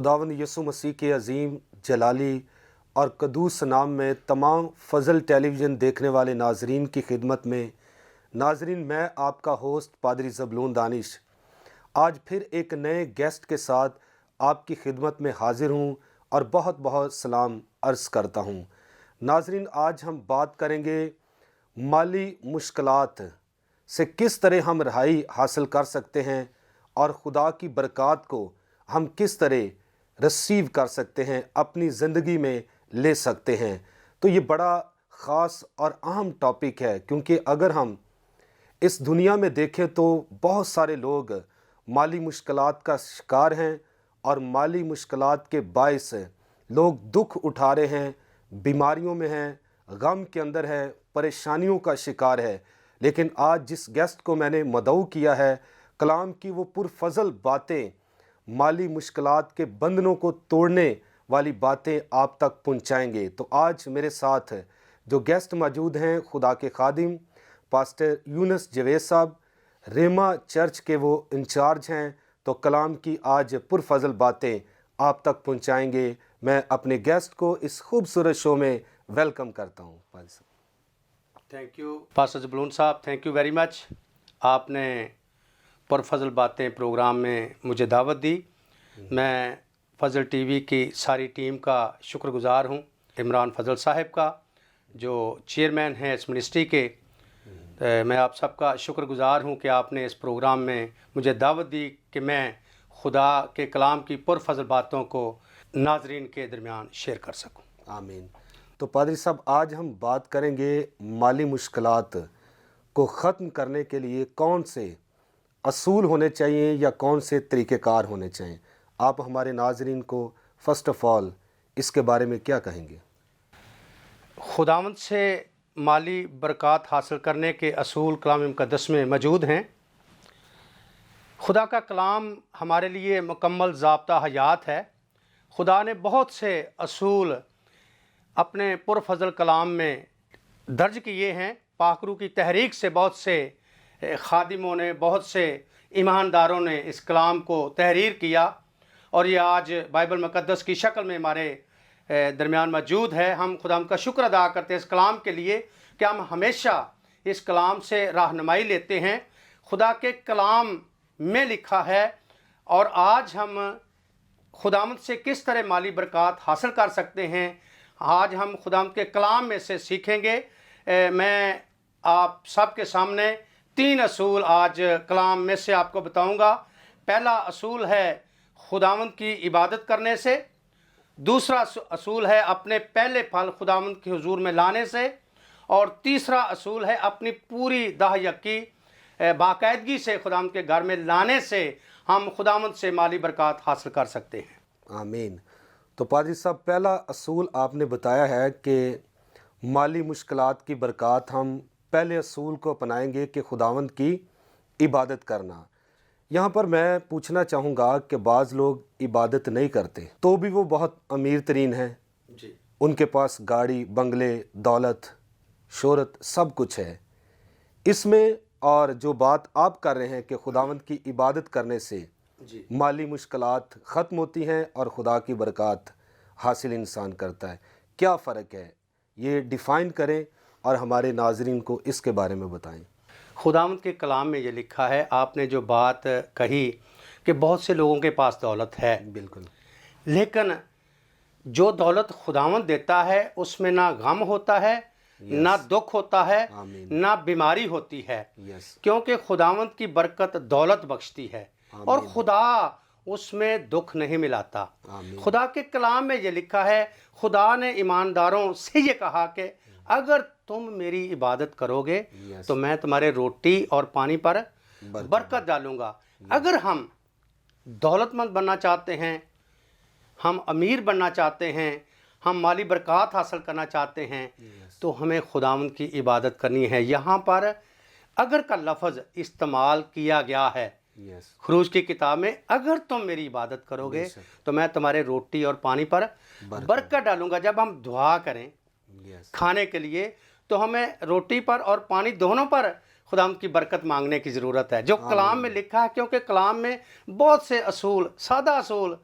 खुदावंद यसु मसीह के अजीम जलाली और कदूस नाम में तमाम फजल टेलीविज़न देखने वाले नाजरीन की खिदमत में नाजरीन, मैं आपका होस्ट पादरी ज़बलून दानिश आज फिर एक नए गेस्ट के साथ आपकी खिदमत में हाजिर हूँ और बहुत बहुत सलाम अर्ज़ करता हूँ। नाजरीन, आज हम बात करेंगे माली मुश्किलात से किस तरह हम रहाई हासिल कर सकते हैं और खुदा की बरक़ात को हम किस तरह रिसीव कर सकते हैं, अपनी ज़िंदगी में ले सकते हैं। तो ये बड़ा ख़ास और अहम टॉपिक है, क्योंकि अगर हम इस दुनिया में देखें तो बहुत सारे लोग माली मुश्किलात का शिकार हैं और माली मुश्किलात के बायस लोग दुख उठा रहे हैं, बीमारियों में हैं, गम के अंदर है, परेशानियों का शिकार है। लेकिन आज जिस गेस्ट को मैंने मदऊ किया है, कलाम की वो पुरफजल बातें, माली मुश्किलात के बंधनों को तोड़ने वाली बातें आप तक पहुंचाएंगे। तो आज मेरे साथ जो गेस्ट मौजूद हैं, खुदा के खादिम पास्टर यूनुस जवेद साहब, रेमा चर्च के वो इंचार्ज हैं। तो कलाम की आज पुरफजल बातें आप तक पहुंचाएंगे। मैं अपने गेस्ट को इस खूबसूरत शो में वेलकम करता हूँ। थैंक यू पास्टर ज़बलून साहब, थैंक यू वेरी मच। आपने पुरफजल बातें प्रोग्राम में मुझे दावत दी। मैं फजल टीवी की सारी टीम का शुक्रगुज़ार हूँ, इमरान फजल साहब का जो चेयरमैन हैं इस मिनिस्ट्री के। मैं आप सबका शुक्रगुज़ार हूँ कि आपने इस प्रोग्राम में मुझे दावत दी कि मैं खुदा के कलाम की पुरफजल बातों को नाजरीन के दरमियान शेयर कर सकूँ। आमीन। तो पादरी साहब, आज हम बात करेंगे माली मुश्किलात को ख़त्म करने के लिए कौन से असूल होने चाहिए या कौन से तरीक़ेकार होने चाहिए। आप हमारे नाजरीन को फ़र्स्ट ऑफ़ ऑल इसके बारे में क्या कहेंगे? खुदावंद से माली बरक़ात हासिल करने के असूल कलाम मुक़द्दस में मौजूद हैं। खुदा का कलाम हमारे लिए मुकम्मल ज़ाब्ता हयात है। खुदा ने बहुत से असूल अपने पुरफजल कलाम में दर्ज किए हैं। पाकरू की तहरीक से बहुत से खादिमों ने, बहुत से ईमानदारों ने इस कलाम को तहरीर किया और ये आज बाइबल मुक़द्दस की शक्ल में हमारे दरमियान मौजूद है। हम खुदा का शुक्र अदा करते हैं इस कलाम के लिए कि हम हमेशा इस कलाम से रहनुमाई लेते हैं। खुदा के कलाम में लिखा है और आज हम खुदावंद से किस तरह माली बरक़ात हासिल कर सकते हैं, आज हम खुदावंद के कलाम में से सीखेंगे। मैं आप सबके सामने 3 असूल आज कलाम में से आपको बताऊंगा। पहला असूल है खुदावंद की इबादत करने से, दूसरा असूल है अपने पहले फल खुदावंद के हुजूर में लाने से, और तीसरा असूल है अपनी पूरी दाहयकी बाकायदगी से खुदावंद के घर में लाने से हम खुदावंद से माली बरक़ात हासिल कर सकते हैं। आमीन। तो पादरी साहब, पहला असूल आपने बताया है कि माली मुश्किलात की बरक़ात हम पहले असूल को अपनाएंगे कि खुदावंद की इबादत करना। यहाँ पर मैं पूछना चाहूँगा कि बाज़ लोग इबादत नहीं करते तो भी वो बहुत अमीर तरीन हैं जी, उनके पास गाड़ी, बंगले, दौलत, शोहरत सब कुछ है। इसमें और जो बात आप कर रहे हैं कि खुदावंद की इबादत करने से जी माली मुश्किलात ख़त्म होती हैं और खुदा की बरक़ात हासिल इंसान करता है, क्या फ़र्क है? ये डिफ़ाइन करें और हमारे नाजरीन को इसके बारे में बताएं। खुदावंद के कलाम में ये लिखा है, आपने जो बात कही कि बहुत से लोगों के पास दौलत है, बिल्कुल, लेकिन जो दौलत खुदावंद देता है उसमें ना गम होता है, ना दुख होता है, ना बीमारी होती है, क्योंकि खुदावंद की बरकत दौलत बख्शती है और खुदा उसमें दुख नहीं मिलाता। खुदा के कलाम में ये लिखा है, खुदा ने ईमानदारों से ये कहा कि अगर तुम मेरी इबादत करोगे तो मैं तुम्हारे रोटी और पानी पर बरकत डालूंगा। अगर हम दौलतमंद बनना चाहते हैं, हम अमीर बनना चाहते हैं, हम माली बरक़ात हासिल करना चाहते हैं, तो हमें खुदावंद की इबादत करनी है। यहाँ पर अगर का लफ्ज़ इस्तेमाल किया गया है खरूज की किताब में, अगर तुम मेरी इबादत करोगे तो मैं तुम्हारे रोटी और पानी पर बरकत डालूंगा। जब हम दुआ करें खाने के लिए तो हमें रोटी पर और पानी दोनों पर खुदावंद की बरकत मांगने की ज़रूरत है, जो कलाम में लिखा है। क्योंकि कलाम में बहुत से असूल, सादा असूल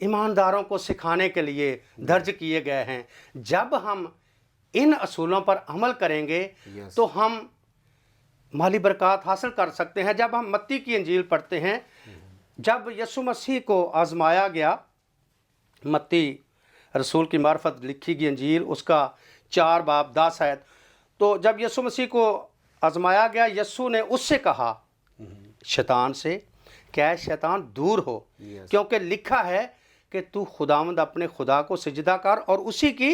ईमानदारों को सिखाने के लिए दर्ज किए गए हैं। जब हम इन असूलों पर अमल करेंगे तो हम माली बरक़ात हासिल कर सकते हैं। जब हम मत्ती की इंजील पढ़ते हैं, जब यीशु मसीह को आजमाया गया, मत्ती रसूल की मार्फत लिखी गई इंजील उसका 4 बाब 10 आयत, तो जब यीशु मसीह को आजमाया गया, यीशु ने उससे कहा शैतान से, क्या शैतान दूर हो, क्योंकि लिखा है कि तू खुदावंद अपने खुदा को सिजदा कर और उसी की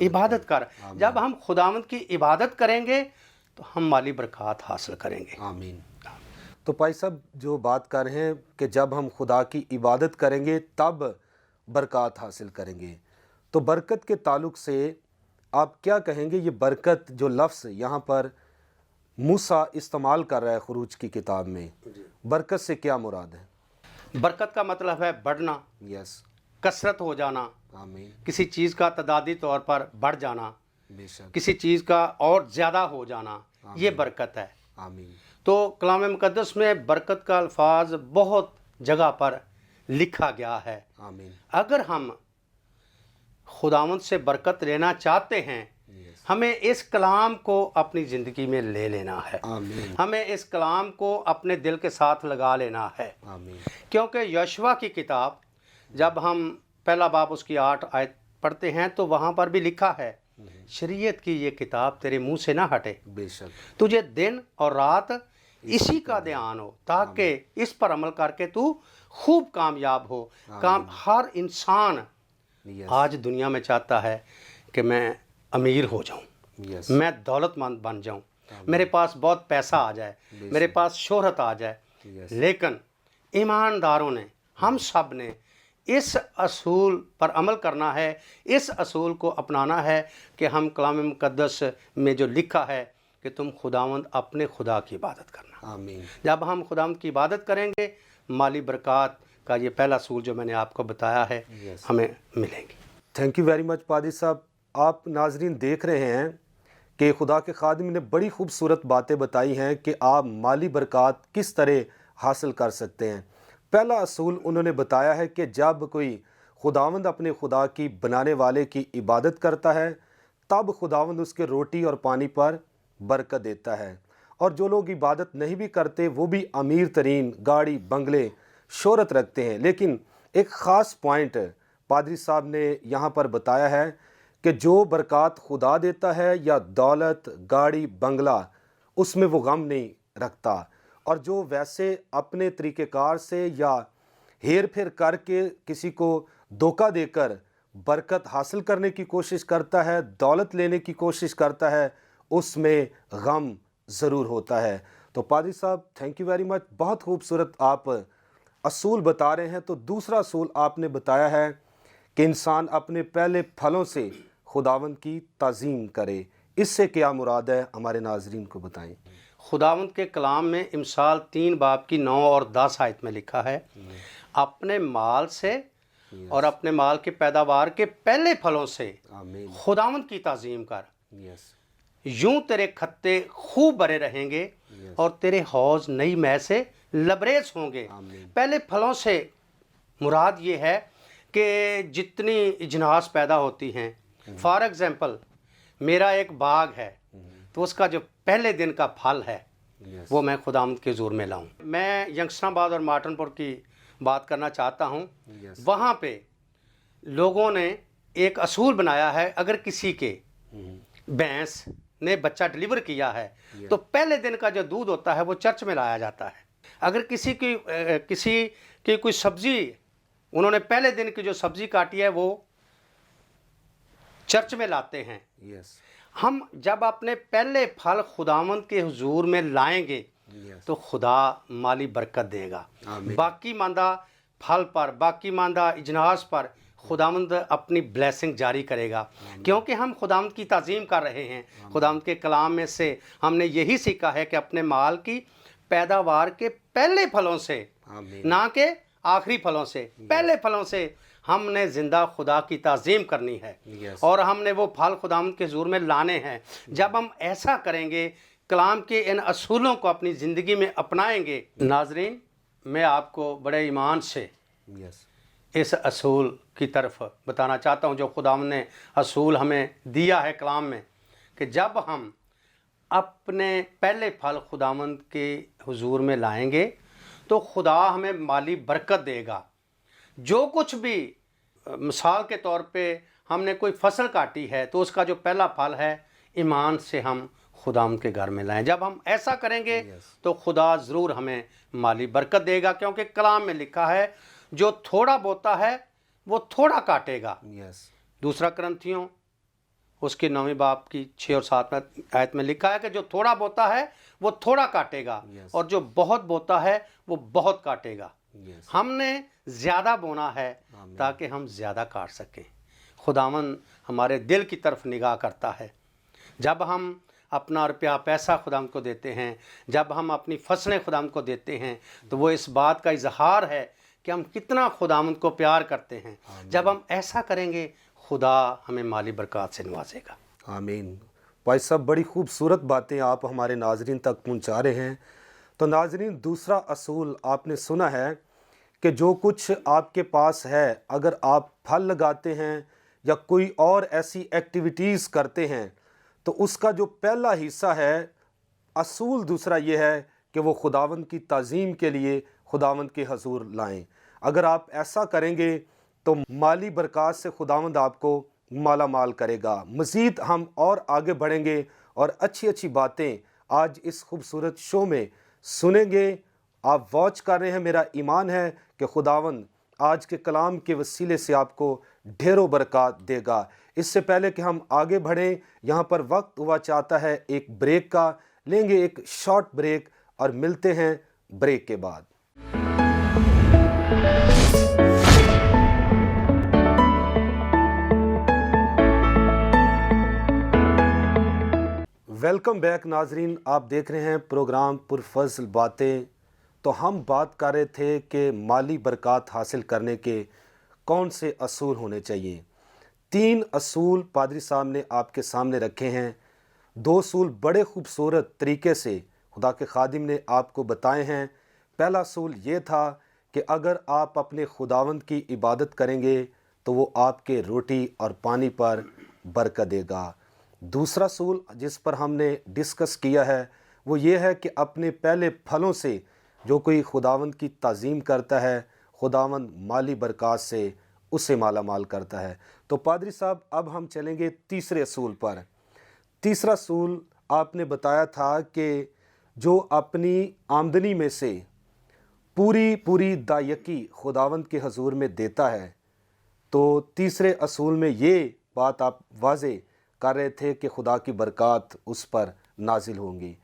इबादत कर। जब हम खुदावंद की इबादत करेंगे तो हम माली बरक़ात हासिल करेंगे। आमीन। तो भाई साहब जो बात कर रहे हैं कि जब हम खुदा की इबादत करेंगे तब बरक़ात हासिल करेंगे, तो बरकत के ताल्लुक़ से आप क्या कहेंगे? ये बरकत जो लफ्ज़ यहाँ पर मूसा इस्तेमाल कर रहा है खुरूज की किताब में, बरकत से क्या मुराद है? बरकत का मतलब है बढ़ना, यस, कसरत हो जाना, आमीन, किसी चीज़ का तदादी तौर पर बढ़ जाना, बेशक, किसी चीज़ का और ज़्यादा हो जाना, ये बरकत है। आमीन। तो कलाम मुक़द्दस में बरकत का अल्फाज बहुत जगह पर लिखा गया है। आमीन। अगर हम खुदावंद से बरकत लेना चाहते हैं, हमें इस कलाम को अपनी ज़िंदगी में ले लेना है। आमीन। हमें इस कलाम को अपने दिल के साथ लगा लेना है। आमीन। क्योंकि यशवा की किताब जब हम पहला बाब उसकी 8 आयत पढ़ते हैं तो वहाँ पर भी लिखा है, शरीयत की ये किताब तेरे मुंह से ना हटे, बेशक, तुझे दिन और रात इसी का ध्यान हो, ताकि इस पर अमल करके तू खूब कामयाब हो। हर इंसान आज दुनिया में चाहता है कि मैं अमीर हो जाऊं, यस, मैं दौलतमंद बन जाऊं, मेरे पास बहुत पैसा आ जाए, मेरे पास शोहरत आ जाए। लेकिन ईमानदारों ने, हम सब ने इस असूल पर अमल करना है, इस असूल को अपनाना है कि हम कलाम मुक़द्दस में जो लिखा है कि तुम खुदावंद अपने खुदा की इबादत करना। आमीन। जब हम खुदावंद की इबादत करेंगे, माली बरक़ात का ये पहला असूल जो मैंने आपको बताया है हमें मिलेंगी। थैंक यू वेरी मच पादी साहब। आप नाजरीन देख रहे हैं कि खुदा के खादिम ने बड़ी खूबसूरत बातें बताई हैं कि आप माली बरक़ात किस तरह हासिल कर सकते हैं। पहला असूल उन्होंने बताया है कि जब कोई खुदावंद अपने खुदा की बनाने वाले की इबादत करता है तब खुदावंद उसके रोटी और पानी पर बरकत देता है, और जो लोग इबादत नहीं भी करते वो भी अमीर तरीन गाड़ी बंगले शोहरत रखते हैं। लेकिन एक ख़ास पॉइंट पादरी साहब ने यहाँ पर बताया है कि जो बरक़ात खुदा देता है या दौलत गाड़ी बंगला, उसमें वो गम नहीं रखता, और जो वैसे अपने तरीक़ेकार से या हेर फेर करके किसी को धोखा देकर बरकत हासिल करने की कोशिश करता है, दौलत लेने की कोशिश करता है, उसमें गम ज़रूर होता है। तो पादरी साहब थैंक यू वेरी मच, बहुत खूबसूरत आप असूल बता रहे हैं। तो दूसरा असूल आपने बताया है कि इंसान अपने पहले फलों से खुदावंद की ताज़ीम करे, इससे क्या मुराद है? हमारे नाजरीन को बताएं। खुदावंद के कलाम में इमसाल 3 बाब की 9 और 10 आयत में लिखा है, अपने माल से और अपने माल की पैदावार के पहले फलों से आमीन, खुदावंद की ताज़ीम कर, यस, यूं तेरे खत्ते खूब भरे रहेंगे और तेरे हौज नई मै से लबरेज होंगे। पहले फलों से मुराद ये है कि जितनी इजनास पैदा होती हैं, फॉर एग्ज़ाम्पल मेरा एक बाग है तो उसका जो पहले दिन का फल है वो मैं खुदावंद के ज़ूर में लाऊं। मैं यंगस्टराबाद और मार्टनपुर की बात करना चाहता हूं। वहाँ पे लोगों ने एक असूल बनाया है, अगर किसी के भैंस ने बच्चा डिलीवर किया है तो पहले दिन का जो दूध होता है वो चर्च में लाया जाता है। अगर किसी की कोई सब्ज़ी, उन्होंने पहले दिन की जो सब्ज़ी काटी है वो चर्च में लाते हैं। हम जब अपने पहले फल खुदावंद के हुजूर में लाएंगे तो खुदा माली बरकत देगा। बाकी मांदा फल पर, बाकी मांदा इजनास पर खुदावंद अपनी ब्लेसिंग जारी करेगा, क्योंकि हम खुदावंद की ताज़ीम कर रहे हैं। खुदावंद के कलाम में से हमने यही सीखा है कि अपने माल की पैदावार के पहले फलों से, ना कि आखिरी फलों से, पहले फलों से हमने ज़िंदा खुदा की ताज़ीम करनी है और हमने वो फल खुदावंद के हुजूर में लाने हैं। जब हम ऐसा करेंगे, कलाम के इन असूलों को अपनी ज़िंदगी में अपनाएंगे, नाजरीन मैं आपको बड़े ईमान से इस असूल की तरफ बताना चाहता हूँ जो खुदावंद ने असूल हमें दिया है कलाम में, कि जब हम अपने पहले फल खुदावंद के हुजूर में लाएंगे तो खुदा हमें माली बरकत देगा। जो कुछ भी, मिसाल के तौर पे हमने कोई फसल काटी है तो उसका जो पहला फल है ईमान से हम खुदावंद के घर में लाएं। जब हम ऐसा करेंगे तो खुदा ज़रूर हमें माली बरकत देगा, क्योंकि कलाम में लिखा है जो थोड़ा बोता है वो थोड़ा काटेगा। दूसरा करंथियों उसके 9वें बाब की 6 और 7 आयत में लिखा है कि जो थोड़ा बोता है वो थोड़ा काटेगा और जो बहुत बोता है वो बहुत काटेगा। हमने ज़्यादा बोना है ताकि हम ज़्यादा काट सकें। खुदावंद हमारे दिल की तरफ निगाह करता है। जब हम अपना रुपया पैसा खुदावंद को देते हैं, जब हम अपनी फसलें खुदावंद को देते हैं, तो वो इस बात का इजहार है कि हम कितना खुदावंद को प्यार करते हैं। जब हम ऐसा करेंगे खुदा हमें माली बरकत से नवाजेगा। आमीन। भाई साहब, बड़ी खूबसूरत बातें आप हमारे नाजरीन तक पहुंचा रहे हैं। तो नाजरीन, दूसरा असूल आपने सुना है कि जो कुछ आपके पास है, अगर आप फल लगाते हैं या कोई और ऐसी एक्टिविटीज़ करते हैं तो उसका जो पहला हिस्सा है, असूल दूसरा ये है कि वो खुदावंद की ताज़ीम के लिए खुदावंद के हजूर लाएं। अगर आप ऐसा करेंगे तो माली बरकत से खुदावंद आपको माला माल करेगा। मज़ीद हम और आगे बढ़ेंगे और अच्छी अच्छी बातें आज इस खूबसूरत शो में सुनेंगे। आप वॉच कर रहे हैं, मेरा ईमान है कि खुदावंद आज के कलाम के वसीले से आपको ढेरों बरकत देगा। इससे पहले कि हम आगे बढ़ें, यहाँ पर वक्त हुआ चाहता है एक ब्रेक का। लेंगे एक शॉर्ट ब्रेक और मिलते हैं ब्रेक के बाद। वेलकम बैक नाजरीन, आप देख रहे हैं प्रोग्राम पुरफज़ल बातें। तो हम बात कर रहे थे कि माली बरकत हासिल करने के कौन से असूल होने चाहिए। 3 असूल पादरी साहब ने आपके सामने रखे हैं। 2 असूल बड़े खूबसूरत तरीके से खुदा के खादिम ने आपको बताए हैं। पहला असूल ये था कि अगर आप अपने खुदावंद की इबादत करेंगे तो वो आपके रोटी और पानी पर बरकत देगा। दूसरा असूल जिस पर हमने डिस्कस किया है वो ये है कि अपने पहले फलों से जो कोई खुदावंद की ताज़ीम करता है, खुदावंद माली बरकत से उसे माला माल करता है। तो पादरी साहब, अब हम चलेंगे तीसरे असूल पर। तीसरा असूल आपने बताया था कि जो अपनी आमदनी में से पूरी दायकी खुदावंद के हजूर में देता है, तो तीसरे असूल में ये बात आप वाज़े कर रहे थे कि खुदा की बरकत उस पर नाजिल होंगी।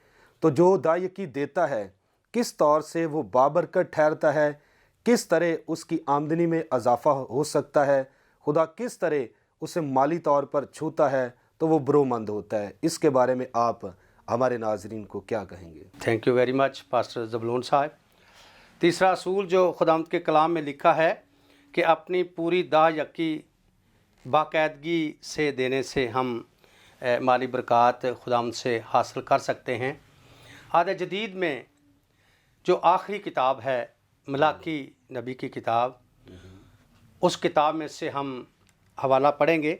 तो जो दायकी देता है, किस तौर से वो बाबरकत ठहरता है, किस तरह उसकी आमदनी में इजाफ़ा हो सकता है, खुदा किस तरह उसे माली तौर पर छूता है तो वो बरोमंद होता है, इसके बारे में आप हमारे नाजरीन को क्या कहेंगे? Thank you very much pastor Zebulun साहब। तीसरा असूल जो खुदावंद के कलाम में लिखा है कि अपनी पूरी दायकी बाकायदगी से देने से हम माली बरकत खुदावंद से हासिल कर सकते हैं। आद जदीद में जो आखिरी किताब है मलाकी नबी की किताब, उस किताब में से हम हवाला पढ़ेंगे।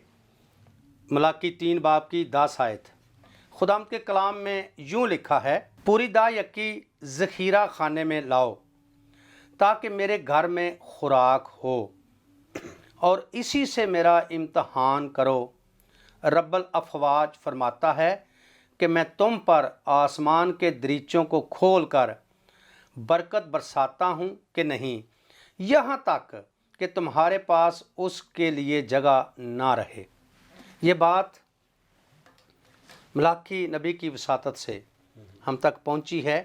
मलाकी 3 बाब की 10 आयत। खुदावंद के कलाम में यूँ लिखा है, पूरी दायकी ज़ख़ीरा खाने में लाओ ताकि मेरे घर में खुराक हो और इसी से मेरा इम्तहान करो। रब्बल अफ़वाज फरमाता है कि मैं तुम पर आसमान के दरीचों को खोल कर बरकत बरसाता हूँ कि नहीं, यहाँ तक कि तुम्हारे पास उसके लिए जगह ना रहे। ये बात मलाकी नबी की वसातत से हम तक पहुँची है।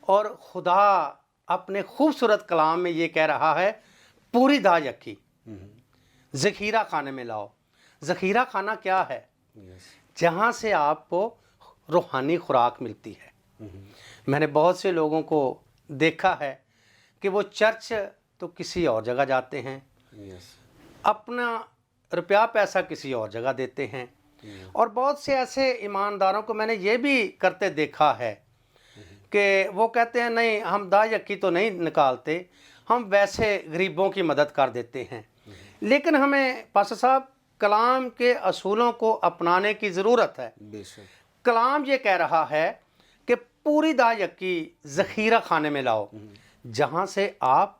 और खुदा अपने खूबसूरत कलाम में ये कह रहा है, पूरी दायकी ज़ख़ीरा खाने में लाओ। ज़ख़ीरा खाना क्या है? जहाँ से आपको रूहानी खुराक मिलती है। मैंने बहुत से लोगों को देखा है कि वो चर्च तो किसी और जगह जाते हैं, अपना रुपया पैसा किसी और जगह देते हैं, और बहुत से ऐसे ईमानदारों को मैंने ये भी करते देखा है कि वो कहते हैं नहीं, हम दायकी तो नहीं निकालते, ہم ویسے غریبوں کی مدد کر دیتے ہیں، لیکن ہمیں پاسا صاحب کلام کے اصولوں کو اپنانے کی ضرورت ہے۔ بے شک کلام یہ کہہ رہا ہے کہ پوری دا یکی ذخیرہ خانے میں لاؤ، جہاں سے آپ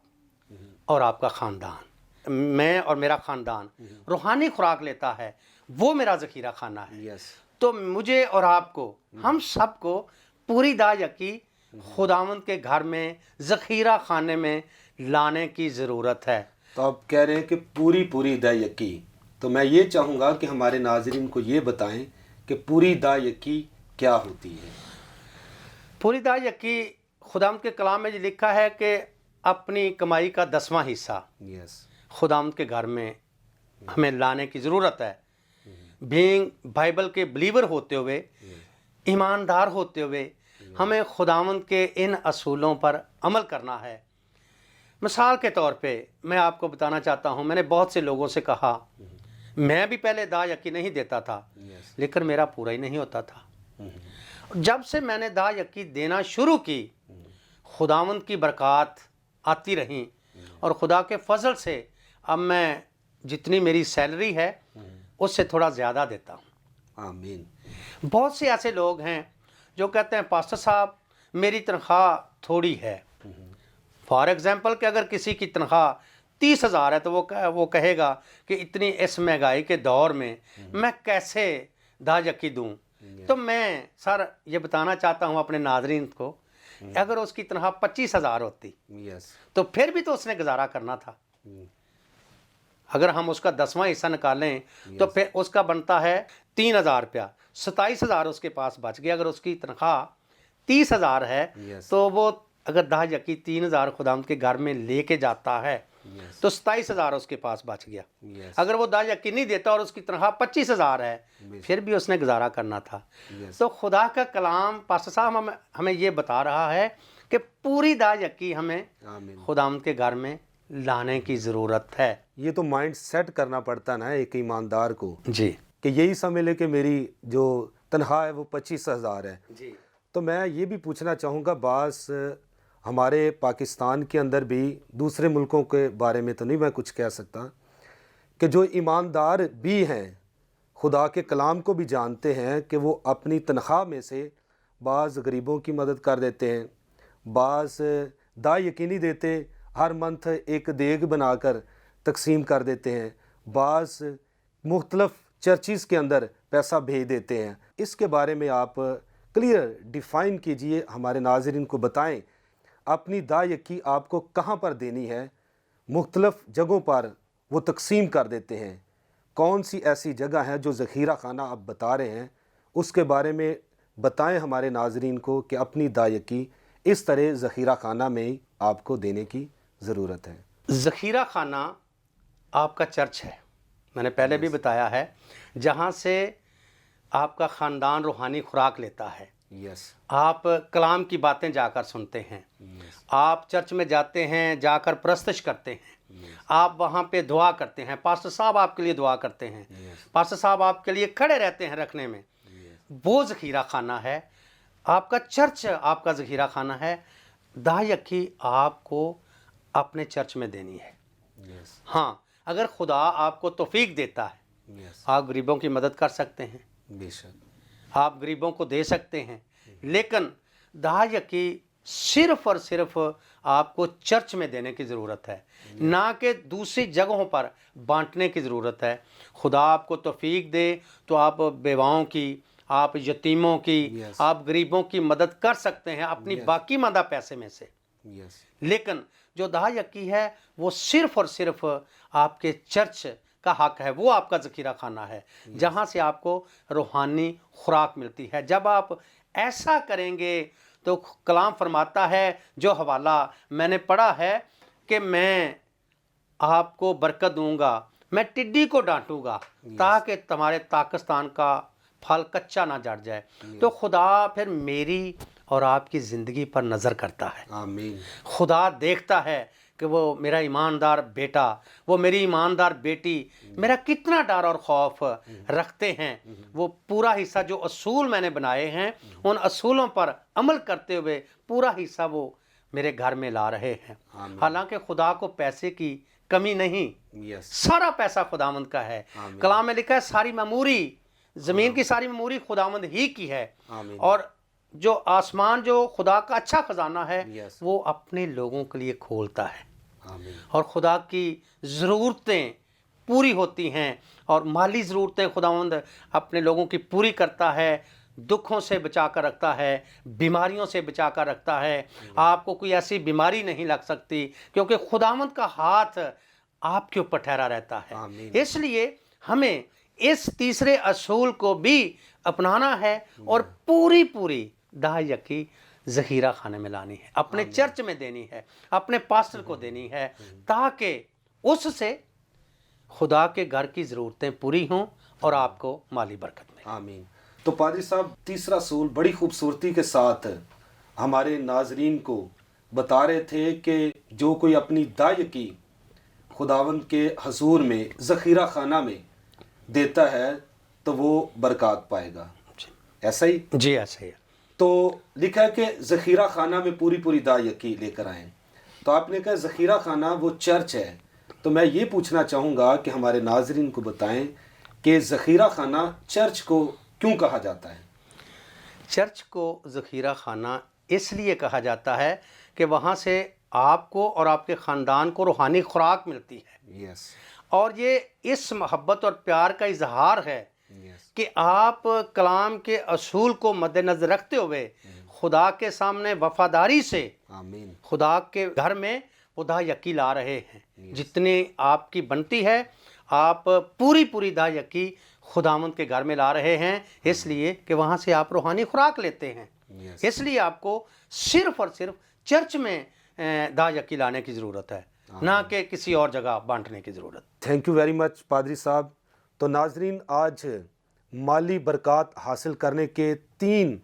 اور آپ کا خاندان، میں اور میرا خاندان روحانی خوراک لیتا ہے، وہ میرا ذخیرہ خانہ ہے۔ یس تو مجھے اور آپ کو، ہم سب کو پوری دا یکی خداوند کے گھر میں ذخیرہ خانے میں لانے کی ضرورت ہے۔ تو آپ کہہ رہے ہیں کہ پوری دا یکی، تو میں یہ چاہوں گا کہ ہمارے ناظرین کو یہ بتائیں کہ پوری دا یکی کیا ہوتی ہے؟ پوری دا یکی خداوند کے کلام میں یہ لکھا ہے کہ اپنی کمائی کا 10واں حصہ یس خداوند کے گھر میں ہمیں لانے کی ضرورت ہے۔ بینگ بائبل کے بلیور ہوتے ہوئے، ایماندار ہوتے ہوئے، ہمیں خداوند کے ان اصولوں پر عمل کرنا ہے۔ مثال کے طور پہ میں آپ کو بتانا چاہتا ہوں، میں نے بہت سے لوگوں سے کہا، میں بھی پہلے دا یکی نہیں دیتا تھا، لیکن میرا پورا ہی نہیں ہوتا تھا۔ جب سے میں نے دا یکی دینا شروع کی، خداوند کی برکات آتی رہیں، اور خدا کے فضل سے اب میں جتنی میری سیلری ہے اس سے تھوڑا زیادہ دیتا ہوں۔ آمین۔ بہت سے ایسے لوگ ہیں جو کہتے ہیں پاسٹر صاحب میری تنخواہ تھوڑی ہے۔ فار ایگزامپل کہ اگر کسی کی تنخواہ 30,000 ہے تو وہ کہے گا کہ اتنی اس مہنگائی کے دور میں میں کیسے دا یکی دوں؟ تو میں سر یہ بتانا چاہتا ہوں اپنے ناظرین کو، اگر اس کی تنخواہ 25,000 ہوتی تو پھر بھی تو اس نے گزارا کرنا تھا۔ اگر ہم اس کا 10واں حصہ نکالیں تو پھر اس کا بنتا ہے 3,000 روپیہ، 27,000 اس کے پاس بچ گیا۔ اگر اس کی تنخواہ 30,000 ہے تو وہ اگر دا یکی 3,000 خداوند کے گھر میں لے کے جاتا ہے تو 27,000 اس کے پاس بچ گیا۔ اگر وہ دا یکی نہیں دیتا اور اس کی تنخواہ 25,000 ہے، پھر بھی اس نے گزارا کرنا تھا۔ تو خدا کا کلام پاسٹر صاحب ہمیں یہ بتا رہا ہے کہ پوری دا یکی ہمیں خداوند کے گھر میں لانے کی ضرورت ہے۔ یہ تو مائنڈ سیٹ کرنا پڑتا نا ایک ایماندار کو، جی کہ یہی سمجھ لے کہ میری جو تنخواہ ہے وہ 25,000 ہے۔ جی تو میں یہ بھی پوچھنا چاہوں گا، بعض ہمارے پاکستان کے اندر بھی، دوسرے ملکوں کے بارے میں تو نہیں میں کچھ کہہ سکتا، کہ جو ایماندار بھی ہیں، خدا کے کلام کو بھی جانتے ہیں کہ وہ اپنی تنخواہ میں سے بعض غریبوں کی مدد کر دیتے ہیں، بعض دا یقینی دیتے، ہر منتھ ایک دیگ بنا کر تقسیم کر دیتے ہیں، بعض مختلف چرچز کے اندر پیسہ بھیج دیتے ہیں۔ اس کے بارے میں آپ کلیئر ڈیفائن کیجئے، ہمارے ناظرین کو بتائیں اپنی دا یکی آپ کو کہاں پر دینی ہے۔ مختلف جگہوں پر وہ تقسیم کر دیتے ہیں، کون سی ایسی جگہ ہے جو ذخیرہ خانہ آپ بتا رہے ہیں، اس کے بارے میں بتائیں ہمارے ناظرین کو کہ اپنی دا یکی اس طرح ذخیرہ خانہ میں آپ کو دینے کی ضرورت ہے۔ ذخیرہ خانہ آپ کا چرچ ہے، میں نے پہلے بھی بتایا ہے، جہاں سے آپ کا خاندان روحانی خوراک لیتا ہے۔ آپ کلام کی باتیں جا کر سنتے ہیں، آپ چرچ میں جاتے ہیں، جا کر پرستش کرتے ہیں، آپ وہاں پہ دعا کرتے ہیں، پاسٹر صاحب آپ کے لیے دعا کرتے ہیں، پاسٹر صاحب آپ کے لیے کھڑے رہتے ہیں رکھنے میں۔ وہ ذخیرہ خانہ ہے، آپ کا چرچ آپ کا ذخیرہ خانہ ہے۔ دا یکی آپ کو اپنے چرچ میں دینی ہے۔ ہاں، اگر خدا آپ کو توفیق دیتا ہے، آپ غریبوں کی مدد کر سکتے ہیں، بے شک آپ غریبوں کو دے سکتے ہیں، لیکن دا یکی صرف اور صرف آپ کو چرچ میں دینے کی ضرورت ہے، نہ کہ دوسری جگہوں پر بانٹنے کی ضرورت ہے۔ خدا آپ کو توفیق دے تو آپ بیواؤں کی، آپ یتیموں کی، آپ غریبوں کی مدد کر سکتے ہیں اپنی باقی ماندہ پیسے میں سے، لیکن جو دا یکی ہے وہ صرف اور صرف آپ کے چرچ کا حق ہے، وہ آپ کا ذخیرہ خانہ ہے، جہاں سے آپ کو روحانی خوراک ملتی ہے۔ جب آپ ایسا کریں گے تو کلام فرماتا ہے، جو حوالہ میں نے پڑھا ہے کہ میں آپ کو برکت دوں گا، میں ٹڈی کو ڈانٹوں گا تاکہ تمہارے پاکستان کا پھل کچا نہ جڑ جائے۔ تو خدا پھر میری اور آپ کی زندگی پر نظر کرتا ہے۔ آمین۔ خدا دیکھتا ہے کہ وہ میرا ایماندار بیٹا، وہ میری ایماندار بیٹی میرا کتنا ڈر اور خوف رکھتے ہیں، وہ پورا حصہ جو اصول میں نے بنائے ہیں ان اصولوں پر عمل کرتے ہوئے پورا حصہ وہ میرے گھر میں لا رہے ہیں۔ آمین۔ حالانکہ خدا کو پیسے کی کمی نہیں، یس، سارا پیسہ خداوند کا ہے۔ آمین۔ کلام میں لکھا ہے ساری معموری زمین کی ساری معموری خداوند ہی کی ہے، آمین۔ اور جو آسمان جو خدا کا اچھا خزانہ ہے Yes۔ وہ اپنے لوگوں کے لیے کھولتا ہے، آمین۔ اور خدا کی ضرورتیں پوری ہوتی ہیں، اور مالی ضرورتیں خداوند اپنے لوگوں کی پوری کرتا ہے، دکھوں سے بچا کر رکھتا ہے، بیماریوں سے بچا کر رکھتا ہے۔ آپ کو کوئی ایسی بیماری نہیں لگ سکتی، کیونکہ خداوند کا ہاتھ آپ کے اوپر ٹھہرا رہتا ہے۔ آمین۔ اس لیے ہمیں اس تیسرے اصول کو بھی اپنانا ہے، اور پوری دہ یکی ذخیرہ خانے میں لانی ہے، اپنے چرچ میں دینی ہے، اپنے پاسٹر کو دینی ہے، تاکہ اس سے خدا کے گھر کی ضرورتیں پوری ہوں اور آپ کو مالی برکت ملے۔ آمین۔ تو پادری صاحب، تیسرا اصول بڑی خوبصورتی کے ساتھ ہمارے ناظرین کو بتا رہے تھے کہ جو کوئی اپنی دائیکی خداوند کے حضور میں ذخیرہ خانہ میں دیتا ہے تو وہ برکات پائے گا، ایسا ہی؟ جی ایسا ہی ہے۔ تو لکھا ہے کہ ذخیرہ خانہ میں پوری دائیکی لے کر آئیں، تو آپ نے کہا ذخیرہ خانہ وہ چرچ ہے، تو میں یہ پوچھنا چاہوں گا کہ ہمارے ناظرین کو بتائیں کہ ذخیرہ خانہ چرچ کو کیوں کہا جاتا ہے؟ چرچ کو ذخیرہ خانہ اس لیے کہا جاتا ہے کہ وہاں سے آپ کو اور آپ کے خاندان کو روحانی خوراک ملتی ہے، یس، اور یہ اس محبت اور پیار کا اظہار ہے یس، کہ آپ کلام کے اصول کو مد نظر رکھتے ہوئے خدا کے سامنے وفاداری سے آمین، خدا کے گھر میں خدا یکی لا رہے ہیں۔ جتنی آپ کی بنتی ہے آپ پوری دہ یکی خداوند کے گھر میں لا رہے ہیں، اس لیے کہ وہاں سے آپ روحانی خوراک لیتے ہیں۔ یس، اس لیے آپ کو صرف اور صرف چرچ میں دہ یکی لانے کی ضرورت ہے، نہ کہ کسی اور جگہ بانٹنے کی ضرورت۔ تھینک یو ویری مچ پادری صاحب۔ تو ناظرین، آج مالی برکات حاصل کرنے کے 3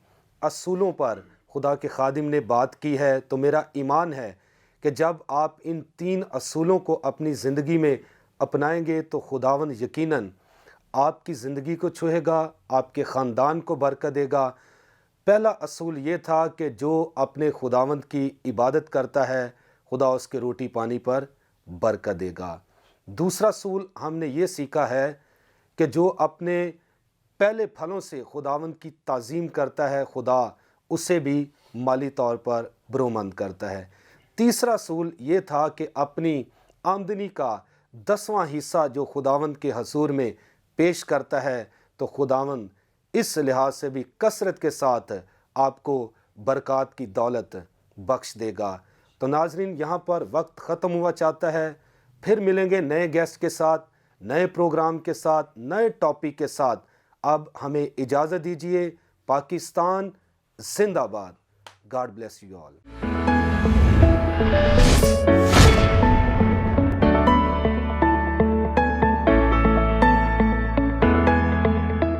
اصولوں پر خدا کے خادم نے بات کی ہے، تو میرا ایمان ہے کہ جب آپ ان 3 اصولوں کو اپنی زندگی میں اپنائیں گے تو خداوند یقیناً آپ کی زندگی کو چھوئے گا، آپ کے خاندان کو برکت دے گا۔ پہلا اصول یہ تھا کہ جو اپنے خداوند کی عبادت کرتا ہے خدا اس کے روٹی پانی پر برکت دے گا۔ دوسرا اصول ہم نے یہ سیکھا ہے کہ جو اپنے پہلے پھلوں سے خداوند کی تعظیم کرتا ہے خدا اسے بھی مالی طور پر برومند کرتا ہے۔ تیسرا اصول یہ تھا کہ اپنی آمدنی کا 10واں حصہ جو خداوند کے حضور میں پیش کرتا ہے تو خداوند اس لحاظ سے بھی کثرت کے ساتھ آپ کو برکات کی دولت بخش دے گا۔ تو ناظرین، یہاں پر وقت ختم ہوا چاہتا ہے، پھر ملیں گے نئے گیسٹ کے ساتھ، نئے پروگرام کے ساتھ، نئے ٹاپک کے ساتھ۔ اب ہمیں اجازت دیجیے۔ پاکستان زندہ باد۔ God bless you all.